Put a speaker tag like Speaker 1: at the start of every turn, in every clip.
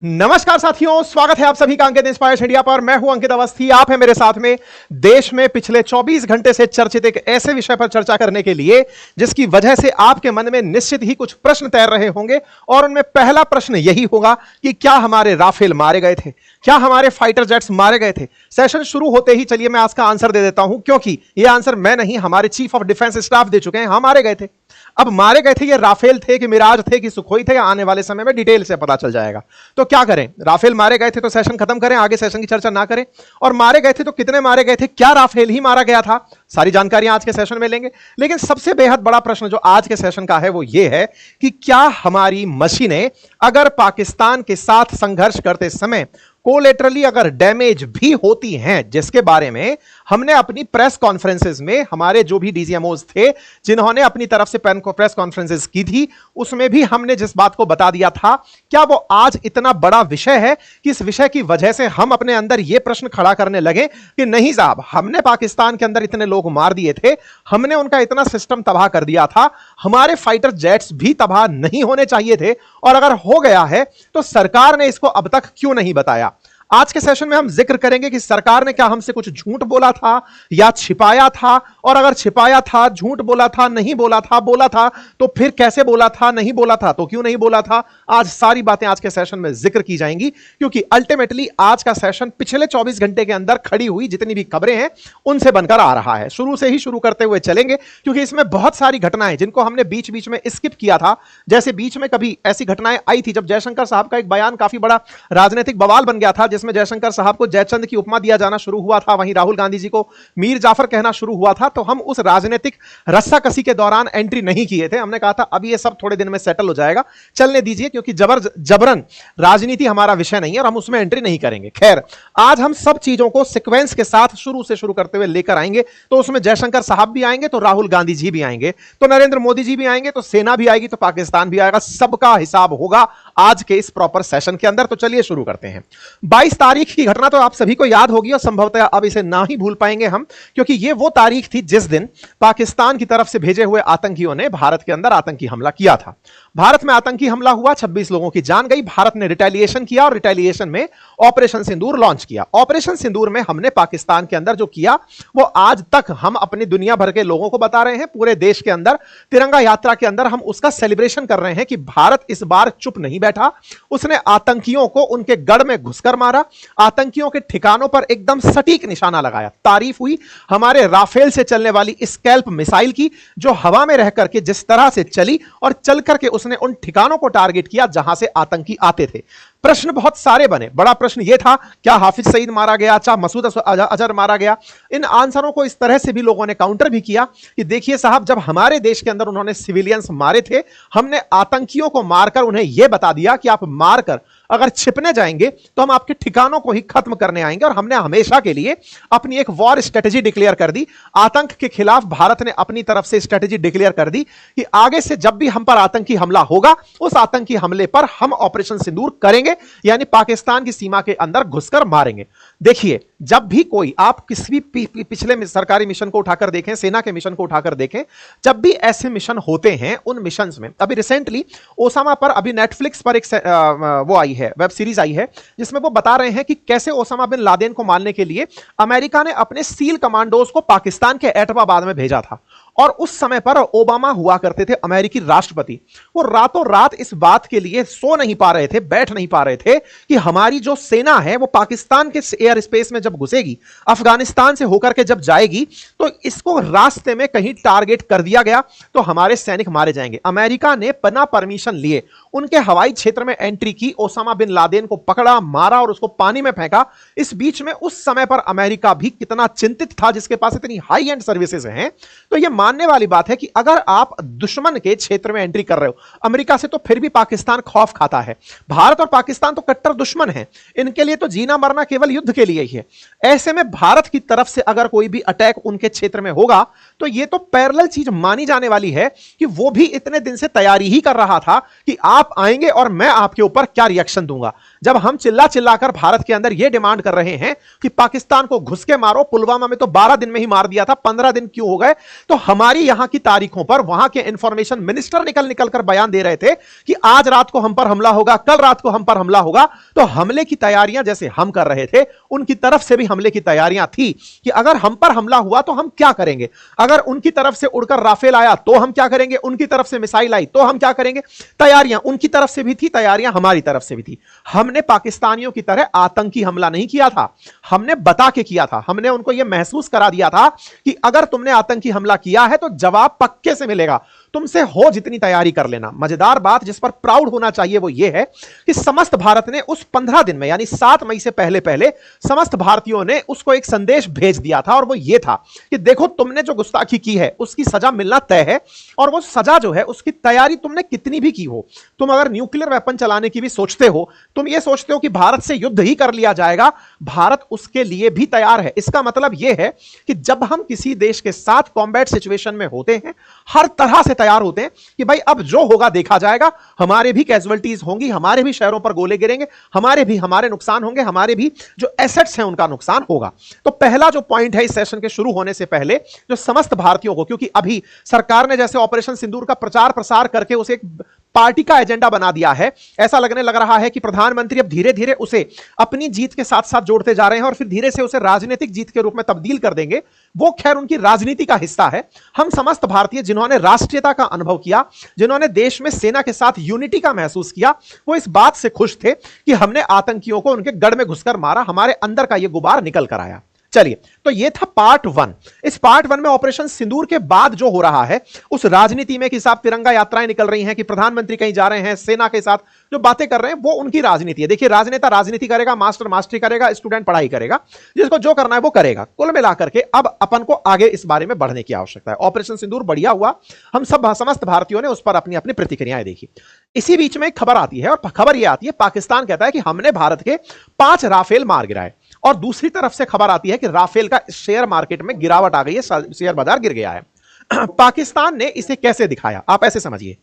Speaker 1: नमस्कार साथियों, स्वागत है आप सभी का अंकित इंस्पायर्स इंडिया पर। मैं हूं अंकित अवस्थी, आप हैं मेरे साथ में। देश में पिछले 24 घंटे से चर्चित एक ऐसे विषय पर चर्चा करने के लिए जिसकी वजह से आपके मन में निश्चित ही कुछ प्रश्न तैर रहे होंगे, और उनमें पहला प्रश्न यही होगा कि क्या हमारे राफेल मारे गए थे, क्या हमारे फाइटर जेट्स मारे गए थे। सेशन शुरू होते ही चलिए मैं आज का आंसर दे देता हूं, क्योंकि यह आंसर मैं नहीं, हमारे चीफ ऑफ डिफेंस स्टाफ दे चुके हैं। हाँ, मारे गए थे। अब मारे गए थे ये राफेल थे कि मिराज थे कि सुखोई थे, आने वाले समय में डिटेल से पता चल जाएगा। तो क्या करें, राफेल मारे गए थे तो सेशन खत्म करें, आगे सेशन की चर्चा ना करें? और मारे गए थे तो कितने मारे गए थे, क्या राफेल ही मारा गया था? सारी जानकारियां आज के सेशन में लेंगे। लेकिन सबसे बेहद बड़ा प्रश्न जो आज के सेशन का है वो ये है कि क्या हमारी मशीनें अगर पाकिस्तान के साथ संघर्ष करते समय कोलेटरली अगर डैमेज भी होती हैं, जिसके बारे में हमने अपनी प्रेस कॉन्फ्रेंसेस में हमारे जो भी डीजीएमओज थे जिन्होंने अपनी तरफ से प्रेस कॉन्फ्रेंसेस की थी, उसमें भी हमने जिस बात को बता दिया था, क्या वो आज इतना बड़ा विषय है कि इस विषय की वजह से हम अपने अंदर यह प्रश्न खड़ा करने लगे कि नहीं साहब, हमने पाकिस्तान के अंदर इतने लोग मार दिए थे, हमने उनका इतना सिस्टम तबाह कर दिया था, हमारे फाइटर जेट्स भी तबाह नहीं होने चाहिए थे, और अगर हो गया है तो सरकार ने इसको अब तक क्यों नहीं बताया। आज के सेशन में हम जिक्र करेंगे कि सरकार ने क्या हमसे कुछ झूठ बोला था या छिपाया था, और अगर छिपाया था, झूठ बोला था, नहीं बोला था तो फिर कैसे बोला था, नहीं बोला था तो क्यों नहीं बोला था। आज सारी बातें आज के सेशन में जिक्र की जाएंगी, क्योंकि अल्टीमेटली आज का सेशन पिछले 24 घंटे के अंदर खड़ी हुई जितनी भी खबरें हैं उनसे बनकर आ रहा है। शुरू से ही शुरू करते हुए चलेंगे, क्योंकि इसमें बहुत सारी घटनाएं जिनको हमने बीच बीच में स्किप किया था, जैसे बीच में कभी ऐसी घटनाएं आई थी जब जयशंकर साहब का एक बयान काफी बड़ा राजनीतिक बवाल बन गया था, जिसमें जयशंकर साहब को जयचंद की उपमा दिया जाना शुरू हुआ था, वहीं राहुल गांधी जी को मीर जाफर कहना शुरू हुआ था। तो हम उस राजनीतिक रस्साकसी के दौरान एंट्री नहीं किए थे। हमने कहा था अब ये सब थोड़े दिन में सेटल हो जाएगा, चलने दीजिए, क्योंकि जबरन राजनीति हमारा विषय नहीं है और हम उसमें एंट्री नहीं करेंगे। खैर, आज हम सब चीजों को सीक्वेंस के साथ शुरू से शुरू करते हुए लेकर आएंगे। तो उसमें जयशंकर साहब भी आएंगे, तो राहुल गांधी जी भी आएंगे, तो नरेंद्र मोदी जी भी आएंगे, तो सेना भी आएगी, तो पाकिस्तान भी आएगा। सबका हिसाब होगा आज के इस प्रॉपर सेशन के अंदर। तो चलिए शुरू करते हैं। 22 तारीख की घटना तो आप सभी को याद होगी, और संभवतः अब इसे ना ही भूल पाएंगे हम, क्योंकि यह वो तारीख थी जिस दिन पाकिस्तान की तरफ से भेजे हुए आतंकियों ने भारत के अंदर आतंकी हमला किया था। भारत में आतंकी हमला हुआ, 26 लोगों की जान गई। भारत ने रिटेलिएशन किया और रिटेलिएशन में ऑपरेशन सिंदूर लॉन्च किया। ऑपरेशन सिंदूर में हमने पाकिस्तान के अंदर जो किया वो आज तक हम अपनी दुनिया भर के लोगों को बता रहे हैं। पूरे देश के अंदर तिरंगा यात्रा के अंदर हम उसका सेलिब्रेशन कर रहे हैं कि भारत इस बार चुप नहीं बैठा। उसने आतंकियों को उनके गढ़ में घुसकर मारा, आतंकियों के ठिकानों पर एकदम सटीक निशाना लगाया। तारीफ हुई हमारे राफेल से चलने वाली स्कैल्प मिसाइल की, जो हवा में रह करके जिस तरह से चली और चल करके उसने उन ठिकानों को टारगेट किया जहां से आतंकी आते थे। प्रश्न बहुत सारे बने। बड़ा प्रश्न यह था, क्या हाफिज सईद मारा गया, क्या मसूद अजहर मारा गया? इन आंसरों को इस तरह से भी लोगों ने काउंटर भी किया कि देखिए साहब, जब हमारे देश के अंदर उन्होंने सिविलियंस मारे थे, हमने आतंकियों को मारकर उन्हें यह बता दिया कि आप मारकर अगर छिपने जाएंगे तो हम आपके ठिकानों को ही खत्म करने आएंगे, और हमने हमेशा के लिए अपनी एक वॉर स्ट्रेटेजी डिक्लेयर कर दी। आतंक के खिलाफ भारत ने अपनी तरफ से स्ट्रेटेजी डिक्लेयर कर दी कि आगे से जब भी हम पर आतंकी हमला होगा, उस आतंकी हमले पर हम ऑपरेशन सिंदूर करेंगे, यानी पाकिस्तान की सीमा के अंदर घुसकर मारेंगे। देखिए, जब भी कोई आप किसी भी पिछले सरकारी मिशन को उठाकर देखें, सेना के मिशन को उठाकर देखें, जब भी ऐसे मिशन होते हैं, उन मिशंस में अभी रिसेंटली ओसामा पर अभी नेटफ्लिक्स पर एक वो आई है, वेब सीरीज आई है, जिसमें वो बता रहे हैं कि कैसे ओसामा बिन लादेन को मारने के लिए अमेरिका ने अपने सील कमांडोज को पाकिस्तान के एटमाबाद में भेजा था। और उस समय पर ओबामा हुआ करते थे अमेरिकी राष्ट्रपति। वो रातों रात इस बात के लिए सो नहीं पा रहे थे, बैठ नहीं पा रहे थे कि हमारी जो सेना है वो पाकिस्तान के एयर स्पेस में जब घुसेगी, अफगानिस्तान से होकर के जब जाएगी, तो इसको रास्ते में कहीं टारगेट कर दिया गया तो हमारे सैनिक मारे जाएंगे। अमेरिका ने बिना परमिशन लिए उनके हवाई क्षेत्र में एंट्री की, ओसामा बिन लादेन को पकड़ा, मारा और उसको पानी में फेंका। इस बीच में उस समय पर अमेरिका भी कितना चिंतित था, जिसके पास इतनी हाई एंड सर्विसेज हैं। तो यह मानने वाली बात है कि अगर आप दुश्मन के क्षेत्र में एंट्री कर रहे हो, अमेरिका से, तो फिर भी पाकिस्तान खौफ खाता है। भारत और पाकिस्तान तो कट्टर दुश्मन हैं, इनके लिए तो जीना मरना केवल युद्ध के लिए ही है। ऐसे में भारत की तरफ से अगर कोई भी अटैक उनके क्षेत्र में होगा तो यह तो पैरेलल चीज मानी जाने वाली है कि वो भी इतने दिन से तैयारी ही कर रहा था कि आप आएंगे और मैं आपके ऊपर क्या रिएक्शन दूंगा। जब हम चिल्ला चिल्लाकर भारत के अंदर यह डिमांड कर रहे हैं कि पाकिस्तान को घुस के मारो, पुलवामा में तो 12 दिन में ही मार दिया था, 15 दिन क्यों हो गए, तो हमारी यहां की तारीखों पर वहां के इंफॉर्मेशन मिनिस्टर निकल निकल कर बयान दे रहे थे कि आज रात को हम पर हमला होगा, कल रात को हम पर हमला होगा। तो हमले की तैयारियां जैसे हम कर रहे थे, उनकी तरफ से भी हमले की तैयारियां थी कि अगर हम पर हमला हुआ तो हम क्या करेंगे, अगर उनकी तरफ से उड़कर राफेल आया तो हम क्या करेंगे, उनकी तरफ से मिसाइल आई तो हम क्या करेंगे। तैयारियां उनकी तरफ से भी थी, तैयारियां हमारी तरफ से भी थी। हमने पाकिस्तानियों की तरह आतंकी हमला नहीं किया था, हमने बता के किया था। हमने उनको यह महसूस करा दिया था कि अगर तुमने आतंकी हमला किया है तो जवाब पक्के से मिलेगा, तुमसे हो जितनी तैयारी कर लेना। मजेदार बात जिस पर प्राउड होना चाहिए वो ये है कि समस्त भारत ने उस 15 दिन में, यानी 7 मई से पहले पहले समस्त भारतीयों ने उसको एक संदेश भेज दिया था, और वो ये था कि देखो तुमने जो गुस्ताखी की है उसकी सजा मिलना तय है, और वो सजा जो है उसकी तैयारी तुमने कितनी भी की हो। तुम अगर न्यूक्लियर वेपन चलाने की भी सोचते हो, तुम ये सोचते हो कि भारत से युद्ध ही कर लिया जाएगा, भारत उसके लिए भी तैयार है। इसका मतलब यह है कि जब हम किसी देश के साथ कॉम्बैट सिचुएशन में होते हैं, हर तरह से तैयार होते हैं कि भाई अब जो होगा देखा जाएगा, हमारे भी कैजुअल्टीज होंगी, हमारे भी शहरों पर गोले गिरेंगे, हमारे नुकसान होंगे, हमारे भी जो एसेट्स हैं उनका नुकसान होगा। तो पहला जो पॉइंट है इस सेशन के शुरू होने से पहले, जो समस्त भारतीयों को, क्योंकि अभी सरकार ने जैसे ऑपरेशन सिंदूर का प्रचार प्रसार करके उसे एक पार्टी का एजेंडा बना दिया है, ऐसा लग रहा है कि प्रधानमंत्री अब धीरे धीरे उसे अपनी जीत के साथ साथ जोड़ते जा रहे हैं और फिर धीरे से उसे राजनीतिक जीत के रूप में तब्दील कर देंगे। वो खैर उनकी राजनीति का हिस्सा है। हम समस्त भारतीय जिन्होंने राष्ट्रीयता का अनुभव किया, जिन्होंने देश में सेना के साथ यूनिटी का महसूस किया, वो इस बात से खुश थे कि हमने आतंकियों को उनके गढ़ में घुसकर मारा, हमारे अंदर का यह गुबार निकल कर आया। चलिए, तो यह था पार्ट 1। इस पार्ट 1 में ऑपरेशन सिंदूर के बाद जो हो रहा है उस राजनीति में कि साहब तिरंगा यात्राएं निकल रही हैं, कि प्रधानमंत्री कहीं जा रहे हैं, सेना के साथ जो बातें कर रहे हैं, वो उनकी राजनीति है। देखिए, राजनेता राजनीति करेगा, मास्टर मास्टरी करेगा, स्टूडेंट पढ़ाई करेगा, जिसको जो करना है वो करेगा। कुल मिलाकर के अब अपन को आगे इस बारे में बढ़ने की आवश्यकता है। ऑपरेशन सिंदूर बढ़िया हुआ, हम सब समस्त भारतीयों ने उस पर अपनी अपनी प्रतिक्रियाएं देखी। इसी बीच में एक खबर आती है, और खबर यह आती है, पाकिस्तान कहता है कि हमने भारत के 5 राफेल मार गिराए, और दूसरी तरफ से खबर आती है कि राफेल का शेयर मार्केट में गिरावट आ गई है, शेयर बाजार गिर गया है। पाकिस्तान ने इसे कैसे दिखाया, आप ऐसे समझिए,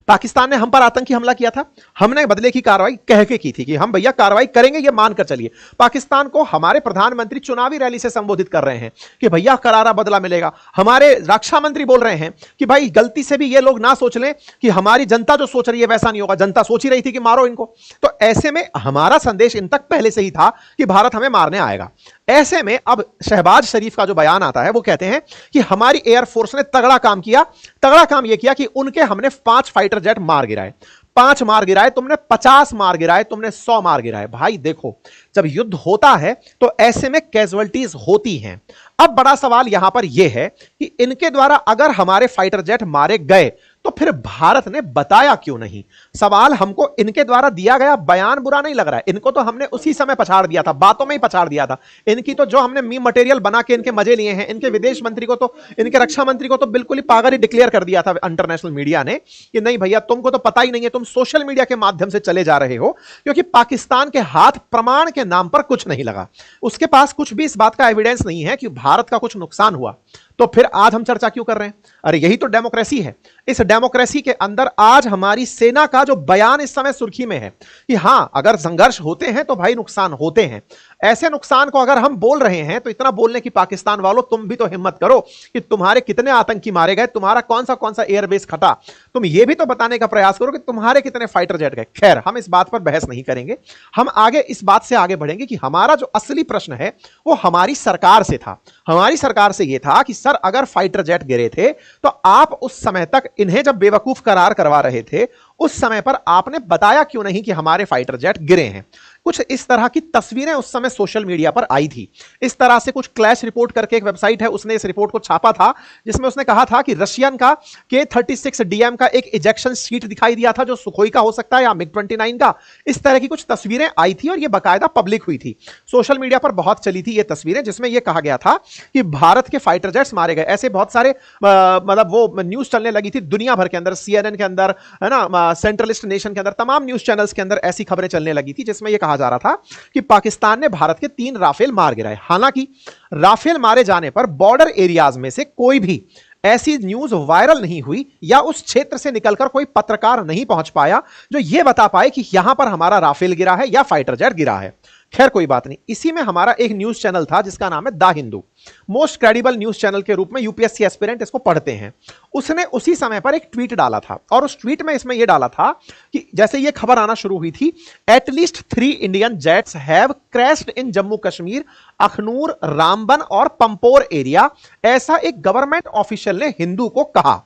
Speaker 1: पाकिस्तान ने हम पर आतंकी हमला किया था, हमने बदले की कार्रवाई कह के की थी कि हम भैया कार्रवाई करेंगे, ये मानकर चलिए। पाकिस्तान को हमारे प्रधानमंत्री चुनावी रैली से संबोधित कर रहे हैं कि भैया करारा बदला मिलेगा। हमारे रक्षा मंत्री बोल रहे हैं कि भाई गलती से भी ये लोग ना सोच लें कि हमारी जनता जो सोच रही है वैसा नहीं होगा, जनता सोच ही रही थी कि मारो इनको। तो ऐसे में हमारा संदेश इन तक पहले से ही था कि भारत हमें मारने आएगा। ऐसे में अब शहबाज शरीफ का जो बयान आता है वो कहते हैं कि हमारी एयरफोर्स ने तगड़ा काम किया। तगड़ा काम यह किया कि उनके हमने 5 फाइटर जेट मार गिराए। 5 मार गिराए, तुमने 50 मार गिराए, तुमने 100 मार गिराए। भाई देखो, जब युद्ध होता है तो ऐसे में कैजुअल्टीज होती हैं। अब बड़ा सवाल यहां पर यह है कि इनके द्वारा अगर हमारे फाइटर जेट मारे गए तो फिर भारत ने बताया क्यों नहीं। सवाल हमको इनके द्वारा दिया गया बयान बुरा नहीं लग रहा है, इनको तो हमने उसी समय पछाड़ दिया था, बातों में ही पछाड़ दिया था। इनकी तो जो हमने मीम मटेरियल बना के इनके मजे लिए हैं, इनके विदेश मंत्री को तो, इनके रक्षा मंत्री को तो बिल्कुल ही पागल ही डिक्लेयर कर दिया था इंटरनेशनल मीडिया ने कि नहीं भैया तुमको तो पता ही नहीं है, तुम सोशल मीडिया के माध्यम से चले जा रहे हो। क्योंकि पाकिस्तान के हाथ प्रमाण के नाम पर कुछ नहीं लगा, उसके पास कुछ भी इस बात का एविडेंस नहीं है कि भारत का कुछ नुकसान हुआ। तो फिर आज हम चर्चा क्यों कर रहे हैं? अरे यही तो डेमोक्रेसी है। इस डेमोक्रेसी के अंदर आज हमारी सेना का जो बयान इस समय सुर्खी में है कि हां अगर संघर्ष होते हैं तो भाई नुकसान होते हैं। ऐसे नुकसान को अगर हम बोल रहे हैं तो इतना बोलने की पाकिस्तान वालों तुम भी तो हिम्मत करो कि तुम्हारे कितने आतंकी मारे गए, तुम्हारा कौन सा एयरबेस खटा, तुम ये भी तो बताने का प्रयास करो कि तुम्हारे कितने फाइटर जेट गए। खैर, हम इस बात पर बहस नहीं करेंगे, हम आगे इस बात से आगे बढ़ेंगे कि हमारा जो असली प्रश्न है वो हमारी सरकार से था। हमारी सरकार से यह था कि सर अगर फाइटर जेट गिरे थे तो आप उस समय तक इन्हें जब बेवकूफ करार करवा रहे थे उस समय पर आपने बताया क्यों नहीं कि हमारे फाइटर जेट गिरे हैं। कुछ इस तरह की तस्वीरें उस समय सोशल मीडिया पर आई थी। इस तरह से कुछ क्लैश रिपोर्ट करके एक वेबसाइट है, उसने इस रिपोर्ट को छापा था जिसमें उसने कहा था कि रशियन का K-36 DM का एक इजेक्शन सीट दिखाई दिया था जो सुखोई का हो सकता है या MiG-29 का। इस तरह की कुछ तस्वीरें आई थी और यह बाकायदा पब्लिक हुई थी, सोशल मीडिया पर बहुत चली थी ये तस्वीरें, जिसमें यह कहा गया था कि भारत के फाइटर जेट्स मारे गए। ऐसे बहुत सारे मतलब वो न्यूज चलने लगी थी दुनिया भर के अंदर, CNN के अंदर है ना, सेंट्रलिस्ट नेशन के अंदर, तमाम न्यूज चैनल्स के अंदर ऐसी खबरें चलने लगी थी जिसमें यह कहा जा रहा था कि पाकिस्तान ने भारत के 3 राफेल मार गिराए। हालांकि राफेल मारे जाने पर बॉर्डर एरियाज में से कोई भी ऐसी न्यूज वायरल नहीं हुई या उस क्षेत्र से निकलकर कोई पत्रकार नहीं पहुंच पाया जो यह बता पाए कि यहां पर हमारा राफेल गिरा है या फाइटर जेट गिरा है। खैर कोई बात नहीं। इसी में हमारा एक न्यूज चैनल था जिसका नाम है the Hindu, most credible news channel के रूप में यूपीएससी एस्पिरेंट इसको पढ़ते हैं। उसने उसी समय पर एक ट्वीट डाला था और उस ट्वीट में इसमें यह डाला था कि जैसे यह खबर आना शुरू हुई थी, at least 3 Indian jets have crashed in Jammu Kashmir, Akhnoor, Ramban और पंपोर एरिया, ऐसा एक गवर्नमेंट ऑफिशियल ने हिंदू को कहा।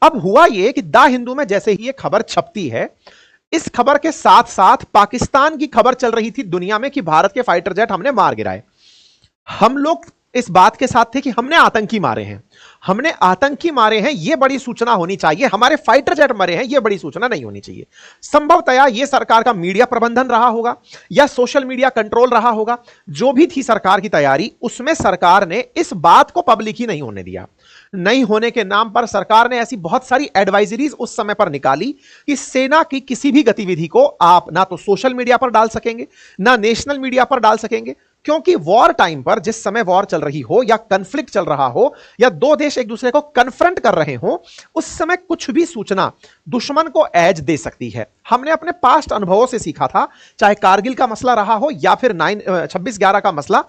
Speaker 1: अब हुआ यह कि द हिंदू में जैसे ही यह खबर छपती है, इस खबर के साथ साथ पाकिस्तान की खबर चल रही थी दुनिया में कि भारत के फाइटर जेट हमने मार गिराए। हम लोग इस बात के साथ थे कि हमने आतंकी मारे हैं, हमने आतंकी मारे हैं, यह बड़ी सूचना होनी चाहिए। हमारे फाइटर जेट मरे हैं, यह बड़ी सूचना नहीं होनी चाहिए। संभवतया यह सरकार का मीडिया प्रबंधन रहा होगा या सोशल मीडिया कंट्रोल रहा होगा। जो भी थी सरकार की तैयारी, उसमें सरकार ने इस बात को पब्लिक ही नहीं होने दिया। नहीं होने के नाम पर सरकार ने ऐसी बहुत सारी एडवाइजरीज उस समय पर निकाली कि सेना की किसी भी गतिविधि को आप ना तो सोशल मीडिया पर डाल सकेंगे, ना नेशनल मीडिया पर डाल सकेंगे, क्योंकि वॉर टाइम पर, जिस समय वॉर चल रही हो या कन्फ्लिक्ट चल रहा हो या दो देश एक दूसरे को कन्फ्रंट कर रहे हो, उस समय कुछ भी सूचना दुश्मन को एज दे सकती है। हमने अपने पास्ट अनुभवों से सीखा था, चाहे कारगिल का मसला रहा हो या फिर 26/11 का मसला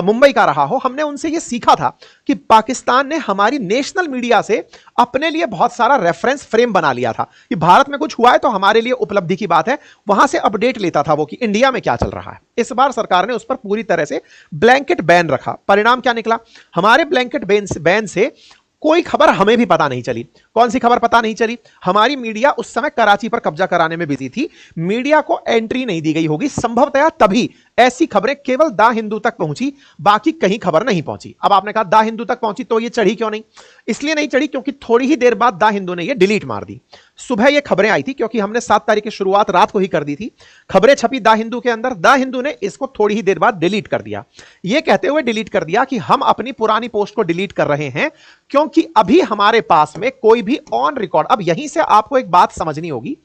Speaker 1: मुंबई का रहा हो, हमने उनसे यह सीखा था कि पाकिस्तान ने हमारी नेशनल मीडिया से अपने लिए बहुत सारा रेफरेंस फ्रेम बना लिया था कि भारत में कुछ हुआ है तो हमारे लिए उपलब्धि की बात है, वहां से अपडेट लेता था वो कि इंडिया में क्या चल रहा है। इस बार सरकार ने उस पर पूरी तरह से ब्लैंकेट बैन रखा। परिणाम क्या निकला? हमारे ब्लैंकेट बैन से कोई खबर हमें भी पता नहीं चली। कौन सी खबर पता नहीं चली? हमारी मीडिया उस समय कराची पर कब्जा कराने में बिजी थी, मीडिया को एंट्री नहीं दी गई होगी। संभवतया तभी ऐसी खबरें केवल द हिंदू तक पहुंची, बाकी कहीं खबर नहीं पहुंची। अब आपने कहा द हिंदू तक पहुंची तो ये चढ़ी क्यों नहीं? इसलिए नहीं चढ़ी क्योंकि थोड़ी ही देर बाद द हिंदू ने ये डिलीट मार दी। सुबह ये खबरें आई थी क्योंकि हमने 7 तारीख की शुरुआत रात को ही कर दी थी। खबरें छपी द हिंदू के अंदर, द हिंदू ने इसको थोड़ी ही देर बाद डिलीट कर दिया। ये कहते हुए डिलीट कर दिया कि हम अपनी पुरानी पोस्ट को डिलीट कर रहे हैं क्योंकि अभी हमारे पास में कोई भी ऑन रिकॉर्ड, अब यहीं से आपको एक बात समझनी होगी,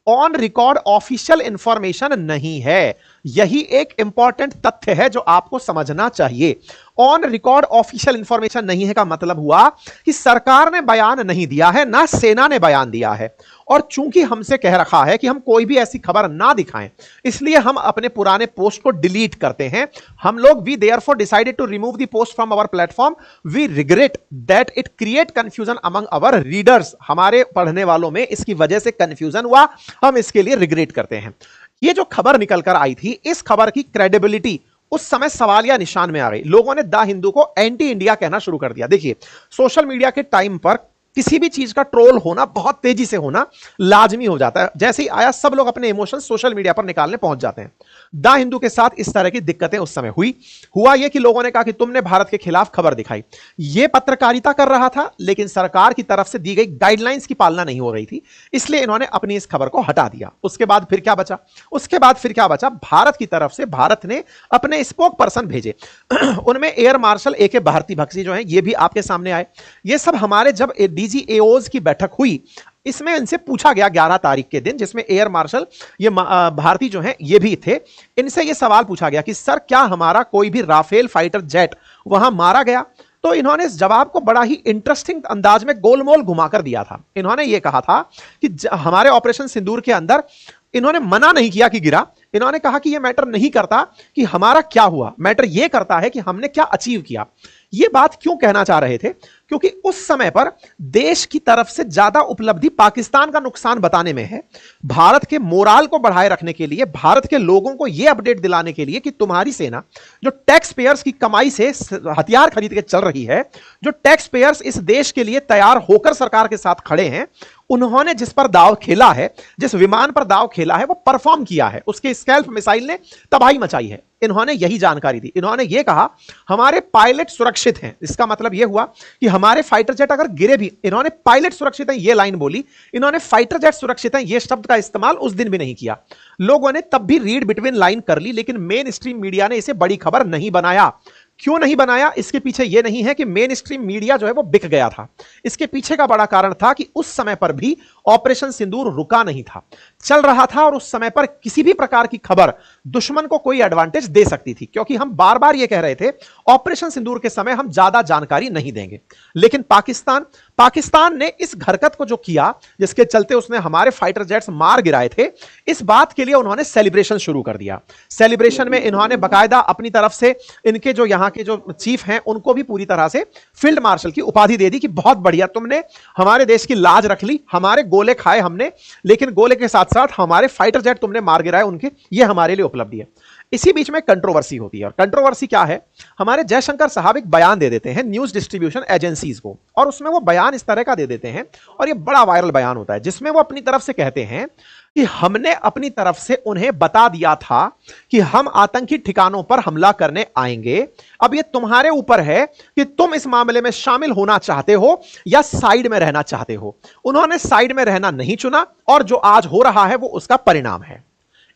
Speaker 1: ऑन रिकॉर्ड ऑफिशियल इंफॉर्मेशन नहीं है। यही एक इंपॉर्टेंट तथ्य है जो आपको समझना चाहिए। ऑन रिकॉर्ड ऑफिशियल इंफॉर्मेशन नहीं है का मतलब हुआ कि सरकार ने बयान नहीं दिया है, ना सेना ने बयान दिया है। और चूंकि हमसे कह रखा है कि हम कोई भी ऐसी खबर ना दिखाएं, इसलिए हम अपने पुराने पोस्ट को डिलीट करते हैं। हम लोग we therefore decided to remove the post from our platform. We regret that it create confusion among our readers. हमारे पढ़ने वालों में इसकी वजह से कंफ्यूजन हुआ, हम इसके लिए रिग्रेट करते हैं। ये जो खबर निकल कर आई थी, इस खबर की क्रेडिबिलिटी उस समय सवालिया निशान में आ गई। लोगों ने द हिंदू को एंटी इंडिया कहना शुरू कर दिया। देखिए, सोशल मीडिया के टाइम पर किसी भी चीज का ट्रोल होना, बहुत तेजी से होना लाजमी हो जाता है। जैसे ही आया, सब लोग अपने इमोशन सोशल मीडिया पर निकालने पहुंच जाते हैं। द हिंदू के साथ इस तरह की दिक्कतें उस समय हुआ यह कि लोगों ने कहा कि तुमने भारत के खिलाफ खबर दिखाई। यह पत्रकारिता कर रहा था, लेकिन सरकार की तरफ से दी गई गाइडलाइंस की पालना नहीं हो रही थी, इसलिए इन्होंने अपनी इस खबर को हटा दिया। उसके बाद फिर क्या बचा? भारत की तरफ से भारत ने अपने स्पोक पर्सन भेजे। उनमें एयर मार्शल ए के भारती बख्शी जो है, ये भी आपके सामने आए। ये सब हमारे जब डीजीएओज की बैठक हुई, इसमें इनसे पूछा गया 11 तारीख के दिन, जिसमें एयर मार्शल ये भारती जो हैं ये भी थे। इनसे ये सवाल पूछा गया कि सर, क्या हमारा कोई भी राफेल फाइटर जेट वहां मारा गया? तो इन्होंने इस जवाब को बड़ा ही इंटरेस्टिंग अंदाज में गोलमोल घुमाकर दिया था। इन्होंने ये कहा था कि हमारे ऑपरेशन सिंदूर के अंदर इन्होंने मना नहीं किया कि गिरा। इन्होंने कहा कि यह मैटर नहीं करता कि हमारा क्या हुआ, मैटर यह करता है कि हमने क्या अचीव किया। यह बात क्यों कहना चाह रहे थे? क्योंकि उस समय पर देश की तरफ से ज्यादा उपलब्धि पाकिस्तान का नुकसान बताने में है, भारत के मोराल को बढ़ाए रखने के लिए, भारत के लोगों को यह अपडेट दिलाने के लिए कि तुम्हारी सेना जो टैक्स पेयर्स की कमाई से हथियार खरीद के चल रही है, जो टैक्स पेयर्स इस देश के लिए तैयार होकर सरकार के साथ खड़े हैं, उन्होंने जिस पर दाव खेला है, जिस विमान पर दाव खेला है, वो परफॉर्म किया है। उसके स्कैल्प मिसाइल ने तबाही मचाई है। इन्होंने यही जानकारी दी। इन्होंने यह कहा हमारे पायलट सुरक्षित हैं। इसका मतलब यह हुआ कि हमारे फाइटर जेट अगर गिरे भी, इन्होंने पायलट सुरक्षित हैं यह लाइन बोली, इन्होंने फाइटर जेट सुरक्षित हैं यह शब्द का इस्तेमाल उस दिन भी नहीं किया। लोगों ने तब भी रीड बिटवीन लाइन कर ली, लेकिन मेन स्ट्रीम मीडिया ने इसे बड़ी खबर नहीं बनाया। क्यों नहीं बनाया? इसके पीछे यह नहीं है कि मेन स्ट्रीम मीडिया जो है वो बिक गया था। इसके पीछे का बड़ा कारण था कि उस समय पर भी ऑपरेशन सिंदूर रुका नहीं था, चल रहा था, और उस समय पर किसी भी प्रकार की खबर दुश्मन को कोई एडवांटेज दे सकती थी, क्योंकि हम बार बार यह कह रहे थे ऑपरेशन सिंदूर के समय हम ज्यादा जानकारी नहीं देंगे। लेकिन पाकिस्तान ने इस हरकत को जो किया, जिसके चलते उसने हमारे फाइटर जेट्स मार गिराए थे, इस बात के लिए उन्होंने सेलिब्रेशन शुरू कर दिया। सेलिब्रेशन में इन्होंने बाकायदा अपनी तरफ से इनके जो यहां के जो चीफ हैं उनको भी पूरी तरह से फील्ड मार्शल की उपाधि दे दी कि बहुत बढ़िया, तुमने हमारे देश की लाज रख ली, हमारे गोले खाए हमने, लेकिन गोले के साथ साथ हमारे फाइटर जेट तुमने मार गिराए उनके, ये हमारे लिए उपलब्धि है। इसी बीच में कंट्रोवर्सी होती है, और कंट्रोवर्सी क्या है? हमारे जयशंकर साहब एक बयान दे देते हैं न्यूज डिस्ट्रीब्यूशन एजेंसीज को, और उसमें वो बयान इस तरह का दे देते हैं, और ये बड़ा वायरल बयान होता है, जिसमें वो अपनी तरफ से कहते हैं कि हमने अपनी तरफ से उन्हें बता दिया था कि हम आतंकी ठिकानों पर हमला करने आएंगे, अब ये तुम्हारे ऊपर है कि तुम इस मामले में शामिल होना चाहते हो या साइड में रहना चाहते हो। उन्होंने साइड में रहना नहीं चुना, और जो आज हो रहा है वो उसका परिणाम है।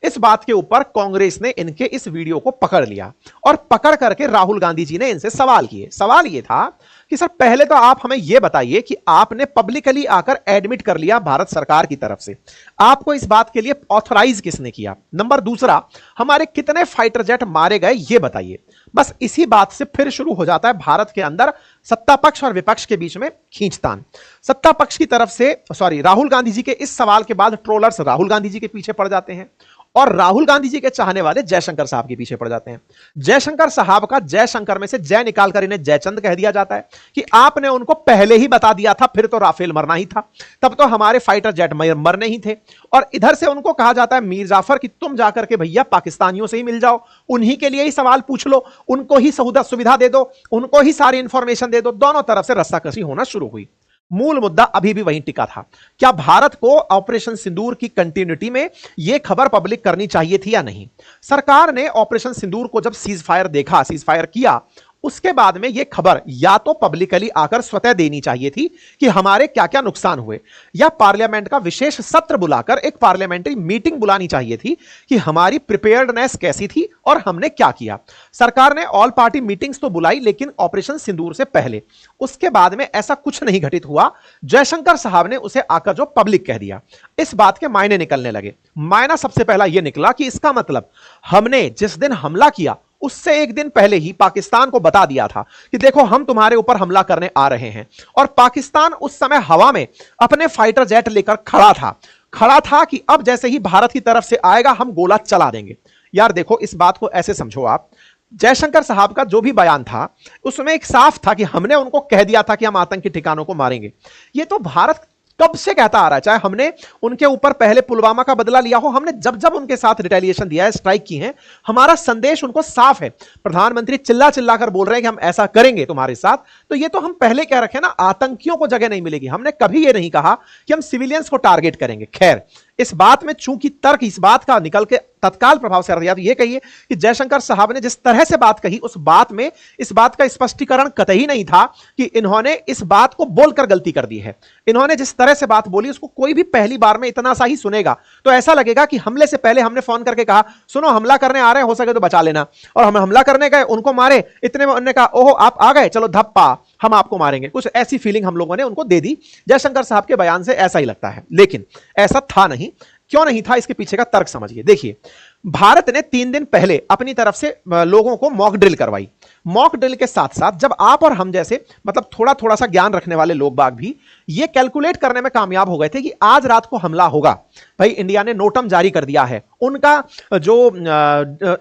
Speaker 1: इस बात के ऊपर कांग्रेस ने इनके इस वीडियो को पकड़ लिया, और पकड़ करके राहुल गांधी जी ने इनसे सवाल किए। सवाल यह था कि सर पहले तो आप हमें यह बताइए कि आपने पब्लिकली आकर एडमिट कर लिया भारत सरकार की तरफ से, आपको इस बात के लिए ऑथराइज किसने किया? नंबर दूसरा, हमारे कितने फाइटर जेट मारे गए यह बताइए। बस इसी बात से फिर शुरू हो जाता है भारत के अंदर सत्ता पक्ष और विपक्ष के बीच में खींचतान। सत्ता पक्ष की तरफ से राहुल गांधी जी के इस सवाल के बाद ट्रोलर्स राहुल गांधी जी के पीछे पड़ जाते हैं, और राहुल गांधी जी के चाहने वाले जयशंकर साहब के पीछे पड़ जाते हैं। जयशंकर साहब का जयशंकर में से जय निकालकर इन्हें जयचंद कह दिया जाता है कि आपने उनको पहले ही बता दिया था, फिर तो राफेल मरना ही था, तब तो हमारे फाइटर जेट मरने ही थे। और इधर से उनको कहा जाता है मीर जाफर कि तुम जाकर के भैया पाकिस्तानियों से ही मिल जाओ, उन्हीं के लिए ही सवाल पूछ लो, उनको ही सुविधा दे दो, उनको ही सारी इंफॉर्मेशन दे दो। दोनों तरफ से रस्साकशी होना शुरू हुई। मूल मुद्दा अभी भी वहीं टिका था, क्या भारत को ऑपरेशन सिंदूर की कंटिन्यूटी में यह खबर पब्लिक करनी चाहिए थी या नहीं? सरकार ने ऑपरेशन सिंदूर को जब सीज फायर किया, उसके बाद में यह खबर या तो पब्लिकली आकर स्वतः देनी चाहिए थी कि हमारे क्या क्या नुकसान हुए, या पार्लियामेंट का विशेष सत्र बुलाकर एक पार्लियामेंट्री मीटिंग बुलानी चाहिए थी कि हमारी प्रिपेयर्डनेस कैसी थी और हमने क्या किया। सरकार ने ऑल पार्टी मीटिंग्स तो बुलाई, लेकिन ऑपरेशन सिंदूर से पहले, उसके बाद में ऐसा कुछ नहीं घटित हुआ। जयशंकर साहब ने उसे आकर जो पब्लिक कह दिया, इस बात के मायने निकलने लगे। मायना सबसे पहला यह निकला कि इसका मतलब हमने जिस दिन हमला किया उससे एक दिन पहले ही पाकिस्तान को बता दिया था कि देखो हम तुम्हारे ऊपर हमला करने आ रहे हैं, और पाकिस्तान उस समय हवा में अपने फाइटर जेट लेकर खड़ा था कि अब जैसे ही भारत की तरफ से आएगा हम गोला चला देंगे। यार देखो, इस बात को ऐसे समझो आप, जयशंकर साहब का जो भी बयान था उसमें एक साफ था कि हमने उनको कह दिया था कि हम आतंकी ठिकानों को मारेंगे। ये तो भारत कब से कहता आ रहा है, चाहे हमने उनके ऊपर पहले पुलवामा का बदला लिया हो, हमने जब जब उनके साथ रिटेलिएशन दिया है, स्ट्राइक की है, हमारा संदेश उनको साफ है। प्रधानमंत्री चिल्ला चिल्ला कर बोल रहे हैं कि हम ऐसा करेंगे तुम्हारे साथ, तो ये तो हम पहले कह रखे ना, आतंकियों को जगह नहीं मिलेगी। हमने कभी ये नहीं कहा कि हम सिविलियंस को टारगेट करेंगे। खैर, इस बात में चूंकि तर्क इस बात का निकल के तत्काल प्रभाव से या तो यह कहिए कि जयशंकर साहब ने जिस तरह से बात कही, उस बात में इस बात का स्पष्टीकरण कतई नहीं था कि इन्होंने इस बात को बोलकर गलती कर दी है। इन्होंने जिस तरह से बात बोली, उसको कोई भी पहली बार में इतना सा ही सुनेगा तो ऐसा लगेगा कि हमले से पहले हमने फोन करके कहा सुनो हमला करने आ रहे हैं, हो सके तो बचा लेना, और हम हमला करने गए, उनको मारे, इतने में उन्होंने कहा ओहो आप आ गए, चलो धप्पा हम आपको मारेंगे। कुछ ऐसी फीलिंग हम लोगों ने उनको दे दी। जयशंकर साहब के बयान से ऐसा ही लगता है, लेकिन ऐसा था नहीं। क्यों नहीं था, इसके पीछे का तर्क समझिए। देखिए, भारत ने 3 दिन पहले अपनी तरफ से लोगों को मॉक ड्रिल करवाई। मॉक ड्रिल के साथ साथ जब आप और हम जैसे मतलब थोड़ा थोड़ा सा ज्ञान रखने वाले लोग बाग भी ये कैलकुलेट करने में कामयाब हो गए थे कि आज रात को हमला होगा, भाई इंडिया ने नोटम जारी कर दिया है, उनका जो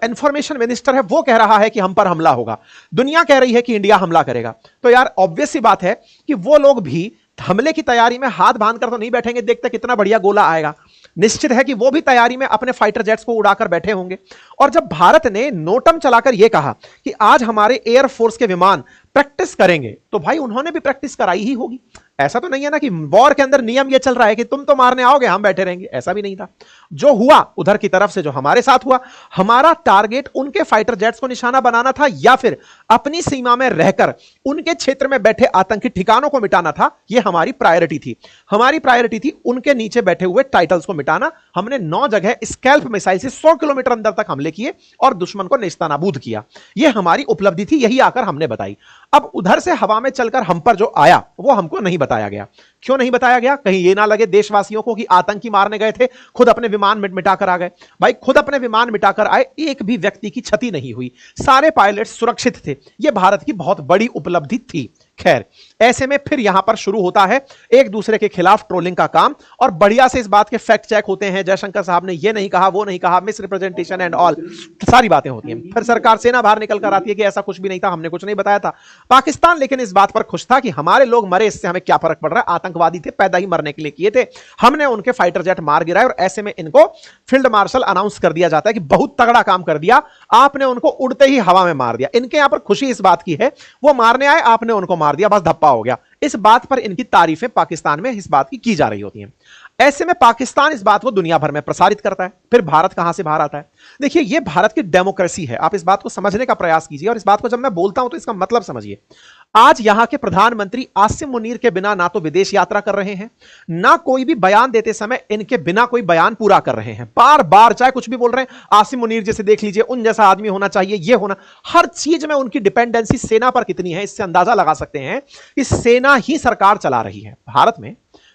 Speaker 1: इंफॉर्मेशन मिनिस्टर है वो कह रहा है कि हम पर हमला होगा, दुनिया कह रही है कि इंडिया हमला करेगा, तो यार ऑब्वियस सी बात है कि वो लोग भी हमले की तैयारी में हाथ बांधकर तो नहीं बैठेंगे, देखते कितना बढ़िया गोला आएगा। निश्चित है कि वो भी तैयारी में अपने फाइटर जेट्स को उड़ाकर बैठे होंगे। और जब भारत ने नोटम चलाकर यह कहा कि आज हमारे एयरफोर्स के विमान प्रैक्टिस करेंगे, तो भाई उन्होंने भी प्रैक्टिस कराई ही होगी। ऐसा तो नहीं है ना कि वॉर के अंदर नियम ये चल रहा है कि तुम तो मारने आओगे हम बैठे रहेंगे, ऐसा भी नहीं था। जो हुआ उधर की तरफ से, जो हमारे साथ हुआ, हमारा टारगेट उनके फाइटर जेट्स को निशाना बनाना था या फिर अपनी सीमा में रहकर उनके क्षेत्र में बैठे आतंकी ठिकानों को मिटाना था। यह हमारी प्रायोरिटी थी। हमारी प्रायोरिटी थी उनके नीचे बैठे हुए टाइटल्स को मिटाना। हमने 9 जगह स्कैल्प मिसाइल से 100 किलोमीटर अंदर तक हमले किए और दुश्मन को नेस्तनाबूद किया। यह हमारी उपलब्धि थी, यही आकर हमने बताई। अब उधर से हवा में चलकर हम पर जो आया वो हमको नहीं बताया गया। क्यों नहीं बताया गया? कहीं ये ना लगे देशवासियों को कि आतंकी मारने गए थे, खुद अपने विमान मिटाकर आ गए। भाई खुद अपने विमान मिटाकर आए, एक भी व्यक्ति की क्षति नहीं हुई, सारे पायलट सुरक्षित थे। यह भारत की बहुत बड़ी उपलब्धि थी। खैर, ऐसे में फिर यहां पर शुरू होता है एक दूसरे के खिलाफ ट्रोलिंग का काम, और बढ़िया से इस बात के फैक्ट चेक होते हैं। जयशंकर साहब ने यह नहीं कहा, वो नहीं कहा, मिस रिप्रेजेंटेशन एंड ऑल, सारी बातें होती हैं। फिर सरकार सेना बाहर निकल कर आती है कि ऐसा कुछ भी नहीं था, हमने कुछ नहीं बताया था। पाकिस्तान लेकिन इस बात पर खुश था कि हमारे लोग मरे, इससे हमें क्या फर्क पड़ रहा है, आतंकवादी थे, पैदा ही मरने के लिए किए थे, हमने उनके फाइटर जेट मार गिराए। और ऐसे में इनको फील्ड मार्शल अनाउंस कर दिया जाता है कि बहुत तगड़ा काम कर दिया आपने, उनको उड़ते ही हवा में मार दिया। इनके यहां पर खुशी इस बात की है, वो मारने आए, आपने उनको मार दिया, बस धप्पा हो गया। इस बात पर इनकी तारीफें पाकिस्तान में इस बात की जा रही होती हैं। ऐसे में पाकिस्तान इस बात को दुनिया भर में प्रसारित करता है। फिर भारत कहां से बाहर आता है? देखिए, यह भारत की डेमोक्रेसी है। आप इस बात को समझने का प्रयास कीजिए, और इस बात को जब मैं बोलता हूं तो इसका मतलब समझिए। आज यहां के प्रधानमंत्री आसिम मुनीर के बिना ना तो विदेश यात्रा कर रहे हैं, ना कोई भी बयान देते समय इनके बिना कोई बयान पूरा कर रहे हैं। बार बार चाहे कुछ भी बोल रहे हैं, आसिम मुनीर जैसे देख लीजिए, उन जैसा आदमी होना चाहिए, ये होना, हर चीज में उनकी डिपेंडेंसी सेना पर कितनी है, इससे अंदाजा लगा सकते हैं कि सेना ही सरकार चला रही है।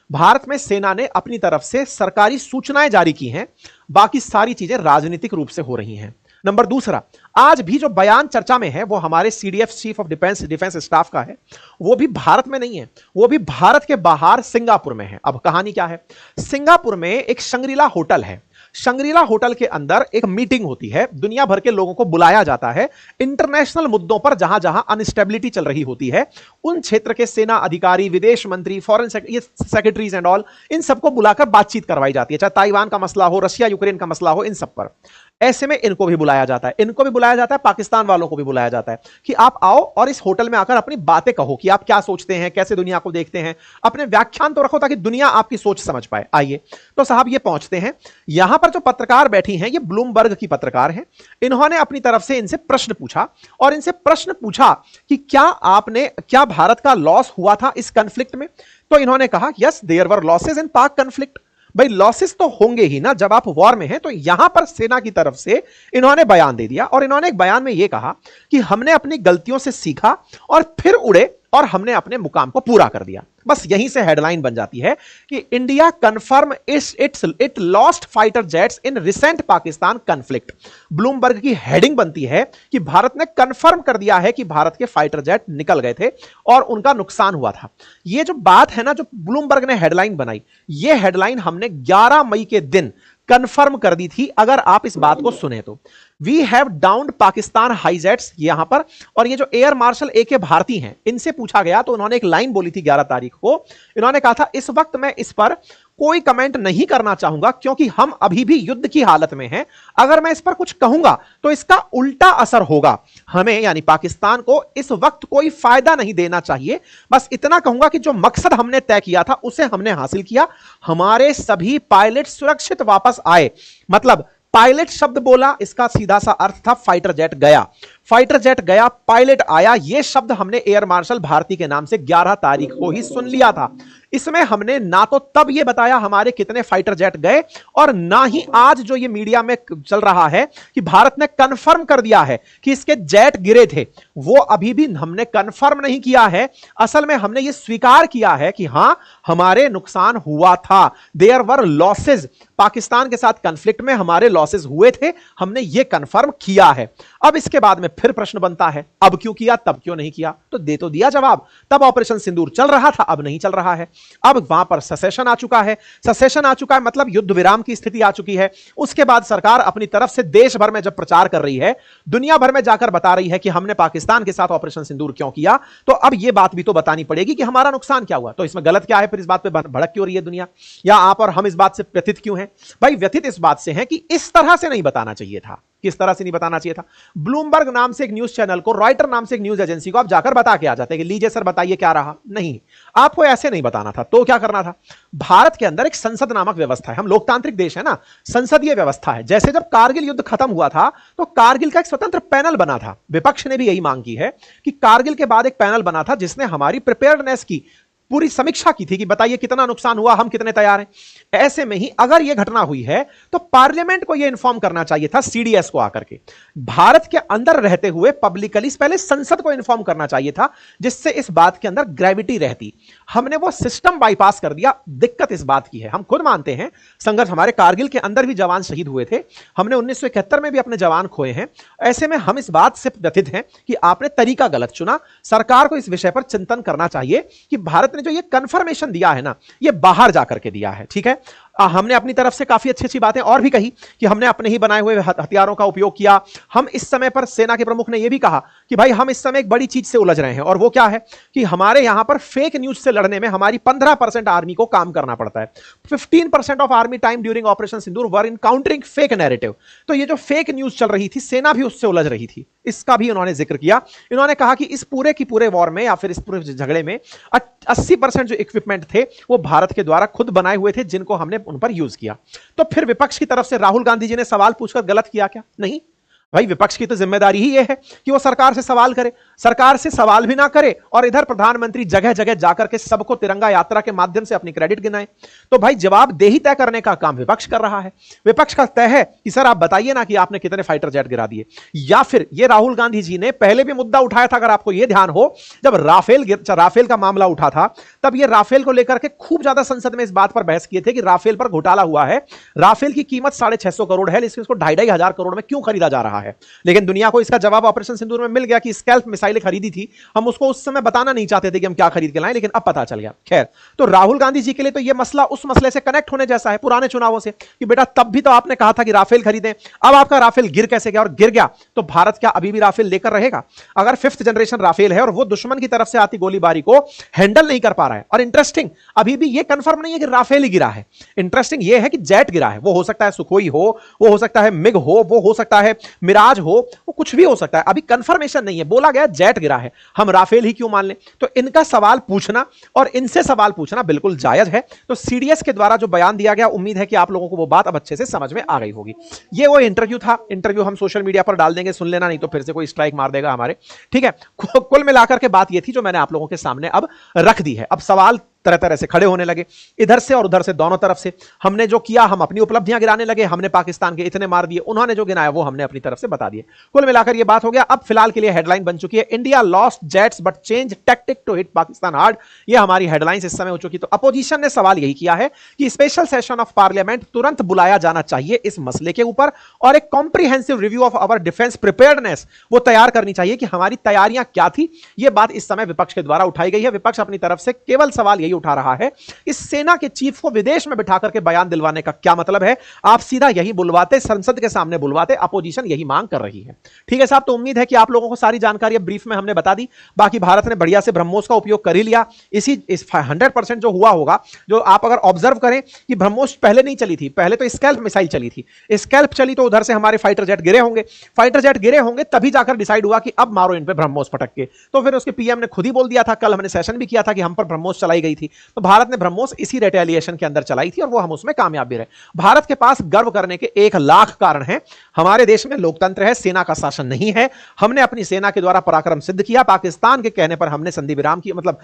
Speaker 1: भारत में सेना ने अपनी तरफ से सरकारी सूचनाएं जारी की हैं, बाकी सारी चीजें राजनीतिक रूप से हो रही हैं। नंबर दूसरा, आज भी जो बयान चर्चा में है वो हमारे CDF chief of defence staff का है, वो भी भारत में नहीं है, वो भी भारत के बाहर सिंगापुर में है। अब कहानी क्या है? सिंगापुर में एक शंग्रीला होटल है। शंग्रीला होटल के अंदर एक मीटिंग होती है, दुनिया भर के लोगों को बुलाया जाता है इंटरनेशनल मुद्दों पर, जहां जहां अनस्टेबिलिटी चल रही होती है, उन क्षेत्र के सेना अधिकारी, विदेश मंत्री, फॉरेन सेक्रेटरीज एंड ऑल, इन सबको बुलाकर बातचीत करवाई जाती है, चाहे ताइवान का मसला हो, रशिया यूक्रेन का मसला हो, इन सब पर। ऐसे में इनको भी बुलाया जाता है, इनको भी बुलाया जाता है, पाकिस्तान वालों को भी बुलाया जाता है कि आप आओ और इस होटल में आकर अपनी बातें कहो कि आप क्या सोचते हैं, कैसे दुनिया को देखते हैं, अपने व्याख्यान तो रखो ताकि दुनिया आपकी सोच समझ पाए। आइए, तो साहब ये पहुंचते हैं। यहां पर जो पत्रकार बैठी हैं, ये ब्लूमबर्ग की पत्रकार हैं। इन्होंने अपनी तरफ से इनसे प्रश्न पूछा, और इनसे प्रश्न पूछा कि क्या भारत का लॉस हुआ था इस कॉन्फ्लिक्ट में? तो इन्होंने कहा, yes there were losses in Pak conflict. भाई लॉसेस तो होंगे ही ना, जब आप वॉर में हैं। तो यहां पर सेना की तरफ से इन्होंने बयान दे दिया, और इन्होंने एक बयान में यह कहा कि हमने अपनी गलतियों से सीखा और फिर उड़े और हमने अपने मुकाम को पूरा कर दिया। बस यहीं से हेडलाइन बन जाती है कि India confirm it lost fighter jets in recent Pakistan conflict. Bloomberg की हेडिंग बनती है कि भारत ने कंफर्म कर दिया है कि भारत के फाइटर जेट निकल गए थे और उनका नुकसान हुआ था। यह जो बात है ना, जो ब्लूमबर्ग ने हेडलाइन बनाई, यह हेडलाइन हमने 11 मई के दिन कंफर्म कर दी थी। अगर आप इस बात को सुने तो, वी हैव डाउन्ड पाकिस्तान हाईजेट्स, यहां पर, और ये जो एयर मार्शल AK भारती हैं, इनसे पूछा गया तो उन्होंने एक लाइन बोली थी 11 तारीख को। इन्होंने कहा था, इस वक्त मैं इस पर कोई कमेंट नहीं करना चाहूंगा क्योंकि हम अभी भी युद्ध की हालत में हैं। अगर मैं इस पर कुछ कहूंगा तो इसका उल्टा असर होगा। हमें यानी पाकिस्तान को इस वक्त कोई फायदा नहीं देना चाहिए। बस इतना कहूंगा कि जो मकसद हमने तय किया था उसे हमने हासिल किया। हमारे सभी पायलट सुरक्षित वापस आए। मतलब पायलट शब्द बोला, इसका सीधा सा अर्थ था फाइटर जेट गया। फाइटर जेट गया, पायलट आया। यह शब्द हमने एयर मार्शल भारती के नाम से 11 तारीख को ही सुन लिया था। इसमें हमने ना तो तब यह बताया हमारे कितने फाइटर जेट गए, और ना ही आज जो ये मीडिया में चल रहा है कि भारत ने कंफर्म कर दिया है कि इसके जेट गिरे थे, वो अभी भी हमने कंफर्म नहीं किया है। असल में हमने ये स्वीकार किया है कि हां, हमारे नुकसान हुआ था। देयर वर लॉसेस, पाकिस्तान के साथ कॉन्फ्लिक्ट में हमारे लॉसेस हुए थे, हमने ये कंफर्म किया है। अब इसके बाद में फिर प्रश्न बनता है, अब क्यों किया, तब क्यों नहीं किया? तो दे तो दिया जवाब। तब ऑपरेशन सिंदूर चल रहा था, अब नहीं चल रहा है। अब वहां पर सेसेशन आ चुका है। सेसेशन आ चुका है मतलब युद्ध विराम की स्थिति आ चुकी है। उसके बाद सरकार अपनी तरफ से देश भर में जब प्रचार कर रही है, दुनिया भर में जाकर बता रही है कि हमने पाकिस्तान के साथ ऑपरेशन सिंदूर क्यों किया, तो अब यह बात भी तो बतानी पड़ेगी कि हमारा नुकसान क्या हुआ। तो इसमें गलत क्या है? फिर इस बात पे भड़क क्यों रही है दुनिया, या आप और हम इस बात से व्यथित क्यों हैं? भाई व्यथित इस बात से हैं कि इस तरह से नहीं बताना चाहिए था। किस तरह से नहीं बताना चाहिए था? ब्लूमबर्ग नाम से एक न्यूज चैनल को, रॉयटर नाम से एक न्यूज एजेंसी को आप जाकर बता के आ जाते कि लीजिए सर बताइए क्या रहा। नहीं, आपको ऐसे नहीं बताना था। तो क्या करना था? भारत के अंदर एक संसद नामक व्यवस्था है, हम लोकतांत्रिक देश है ना, संसदीय व्यवस्था है। जैसे जब कारगिल युद्ध खत्म हुआ था तो कारगिल का एक स्वतंत्र पैनल बना था। विपक्ष ने भी यही मांग की है कि कारगिल के बाद एक पैनल बना था जिसने हमारी प्रिपेयर्डनेस की पूरी समीक्षा की थी कि बताइए कितना नुकसान हुआ, हम कितने तैयार हैं। ऐसे में ही अगर यह घटना हुई है तो पार्लियामेंट को यह इंफॉर्म करना चाहिए था, सीडीएस को आकर के भारत के अंदर रहते हुए पब्लिकली पहले संसद को इंफॉर्म करना चाहिए था, जिससे इस बात के अंदर ग्रेविटी रहती। हमने वो सिस्टम बाईपास कर दिया। दिक्कत इस बात की है, हम खुद मानते हैं संघर्ष, हमारे कारगिल के अंदर भी जवान शहीद हुए थे, हमने 1971 में भी अपने जवान खोए हैं। ऐसे में हम इस बात से व्यथित हैं कि आपने तरीका गलत चुना। सरकार को इस विषय पर चिंतन करना चाहिए कि भारत ने जो ये कंफर्मेशन दिया है ना, ये बाहर जाकर के दिया है। ठीक है, हमने अपनी तरफ से काफी अच्छी अच्छी बातें और भी कही कि हमने अपने ही बनाए हुए हथियारों का उपयोग किया। हम इस समय पर, सेना के प्रमुख ने यह भी कहा कि भाई हम इस समय एक बड़ी चीज से उलझ रहे हैं, और वो क्या है कि हमारे यहां पर फेक न्यूज से लड़ने में हमारी 15% आर्मी को काम करना पड़ता है। 15% of army time during operation Sindoor were in countering fake narrative. तो ये जो फेक न्यूज चल रही थी, सेना भी उससे उलझ रही थी, इसका भी उन्होंने जिक्र किया। इन्होंने कहा कि इस पूरे की पूरे वॉर में या फिर इस पूरे झगड़े में 80% जो इक्विपमेंट थे वो भारत के द्वारा खुद बनाए हुए थे, जिनको हमने उन पर यूज किया। तो फिर विपक्ष की तरफ से राहुल गांधी जी ने सवाल पूछकर गलत किया क्या? नहीं भाई, विपक्ष की तो जिम्मेदारी ही यह है कि वो सरकार से सवाल करे। सरकार से सवाल भी ना करे और इधर प्रधानमंत्री जगह जगह जाकर के सबको तिरंगा यात्रा के माध्यम से अपनी क्रेडिट गिनाए। तो भाई जवाबदेही तय करने का काम विपक्ष कर रहा है। विपक्ष का तय है कि सर आप बताइए ना कि आपने कितने फाइटर जेट गिरा दिए। या फिर ये राहुल गांधी जी ने पहले भी मुद्दा उठाया था, अगर आपको यह ध्यान हो, जब राफेल का मामला उठा था तब ये राफेल को लेकर के खूब ज्यादा संसद में इस बात पर बहस किए थे कि राफेल पर घोटाला हुआ है, राफेल की कीमत 650 करोड़ है, लेकिन इसको 2,500 करोड़ में क्यों खरीदा जा रहा है। लेकिन दुनिया को इसका जवाब ऑपरेशन सिंदूर में मिल गया कि स्कैल्प मिसाइलें खरीदी थी। हम उसको उस समय बताना नहीं चाहते थे कि हम क्या खरीद के लाएं, लेकिन अब पता चल गया। खैर, तो राहुल गांधी जी के लिए तो यह मसला उस मसले से कनेक्ट होने जैसा है पुराने चुनावों से कि बेटा तब भी तो आपने कहा था कि राफेल खरीदें, अब आपका राफेल गिर कैसे गया, और गिर गया तो भारत क्या अभी भी राफेल लेकर रहेगा? अगर 5th जनरेशन राफेल है और वो दुश्मन की तरफ से आती गोलीबारी को हैंडल नहीं कर पा रहा है, और इंटरेस्टिंग अभी भी ये कंफर्म नहीं है कि राफेल ही गिरा है, इंटरेस्टिंग ये है कि जेट गिरा है। वो हो सकता है सुखोई हो, वो हो सकता है मिग हो सकता है मिराज हो, वो कुछ भी हो सकता है, अभी कंफर्मेशन नहीं है। बोला गया जेट गिरा है, हम राफेल ही क्यों मान लें? तो इनका सवाल पूछना और इनसे सवाल पूछना बिल्कुल जायज है। तो सीडीएस के द्वारा जो बयान दिया गया, उम्मीद है कि आप लोगों को वो बात अब अच्छे से समझ में आ गई होगी। ये वो इंटरव्यू था, इंटरव्यू हम सोशल मीडिया पर डाल देंगे, सुन लेना, नहीं तो फिर से कोई स्ट्राइक मार देगा हमारे। ठीक है, कुल मिलाकर के बात ये थी जो मैंने आप लोगों के सामने अब रख दी है। अब सवाल तरह तरह से खड़े होने लगे, इधर से और उधर से, दोनों तरफ से। हमने जो किया, हम अपनी उपलब्धियां गिराने लगे, हमने पाकिस्तान के इतने मार दिए, उन्होंने जो गिनाया वो हमने अपनी तरफ से बता दिए। कुल मिलाकर ये बात हो गया। अब फिलहाल के लिए हेडलाइन बन चुकी है, India lost jets but change tactic to hit Pakistan hard. ये हमारी हेडलाइंस इस समय हो चुकी। तो अपोजिशन ने सवाल यही किया है कि स्पेशल सेशन ऑफ पार्लियामेंट तुरंत बुलाया जाना चाहिए इस मसले के ऊपर, और एक comprehensive review of our defence preparedness वो तैयार करनी चाहिए कि हमारी तैयारियां क्या थी। यह बात इस समय विपक्ष के द्वारा उठाई गई है। विपक्ष अपनी तरफ से केवल सवाल यही उठा रहा है, इस सेना के चीफ को विदेश में बिठा करके बयान दिलवाने का क्या मतलब है? आप सीधा यही बुलवाते, संसद के सामने बुलवाते, अपोजिशन यही मांग कर रही है। ठीक है साहब, तो उम्मीद है कि आप लोगों को सारी जानकारी ब्रीफ में हमने बता दी। बाकी भारत ने बढ़िया से ब्रह्मोस का उपयोग कर ही लिया। इस 100% जो हुआ होगा, जो आप अगर ऑब्जर्व करें कि ब्रह्मोस पहले नहीं चली थी, पहले तो स्कैल्प मिसाइल चली थी। स्कैल्प चली तो उधर से हमारे फाइटर जेट गिरे होंगे, फाइटर जेट गिरे होंगे, तभी जाकर डिसाइड हुआ कि अब मारो इन पे ब्रह्मोस पटक के। तो फिर उसके पीएम ने खुद ही बोल दिया था, कल हमने सेशन भी किया था कि हम पर ब्रह्मोस चलाई गई थी। तो भारत ने ब्रह्मोस इसी रिटेलिएशन के अंदर चलाई थी और वो हम उसमें कामयाब भी रहे। भारत के पास गर्व करने के 1,00,000 कारण हैं। हमारे देश में लोकतंत्र है, सेना का शासन नहीं है। हमने अपनी सेना के द्वारा पराक्रम सिद्ध किया, पाकिस्तान के कहने पर हमने संधि विराम किया, मतलब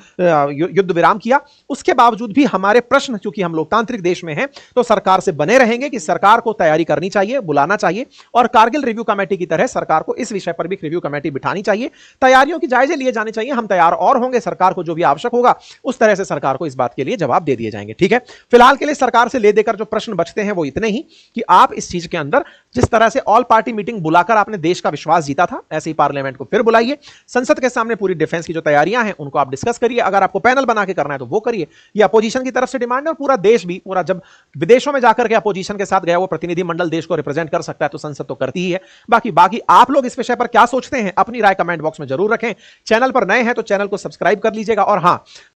Speaker 1: युद्ध विराम किया। उसके बावजूद भी हमारे प्रश्न, चूंकि हम लोकतांत्रिक देश में हैं, तो सरकार से बने रहेंगे कि सरकार को तैयारी करनी चाहिए, बुलाना चाहिए, और कारगिल रिव्यू कमेटी की तरह सरकार को इस विषय पर भी रिव्यू कमेटी बिठानी चाहिए, तैयारियों की जायजे लिए जाने चाहिए। हम तैयार और होंगे, सरकार को जो भी आवश्यक होगा उस तरह से सरकार को इस बात के लिए जवाब दे दिए जाएंगे। ठीक है, फिलहाल के लिए सरकार से ले देकर जो प्रश्न बचते हैं वो इतने ही कि आप इस चीज के अंदर जिस तरह से ऑल पार्टी मीटिंग बुलाकर आपने देश का विश्वास जीता था, ऐसे ही पार्लियामेंट को फिर बुलाइए। संसद के सामने पूरी डिफेंस की जो तैयारियां हैं उनको आप डिस्कस करिए। अगर आपको पैनल बना के करना है तो वो करिए। ये अपोजिशन की तरफ से डिमांड है, और पूरा देश भी, पूरा जब विदेशों में जाकर के अपोजिशन के साथ गया वो प्रतिनिधिमंडल देश को रिप्रेजेंट कर सकता है, तो संसद तो करती ही है। बाकी आप लोग इस विषय पर क्या सोचते हैं, अपनी राय कमेंट बॉक्स में जरूर रखें। चैनल पर नए हैं तो चैनल को सब्सक्राइब कर लीजिएगा, और हां,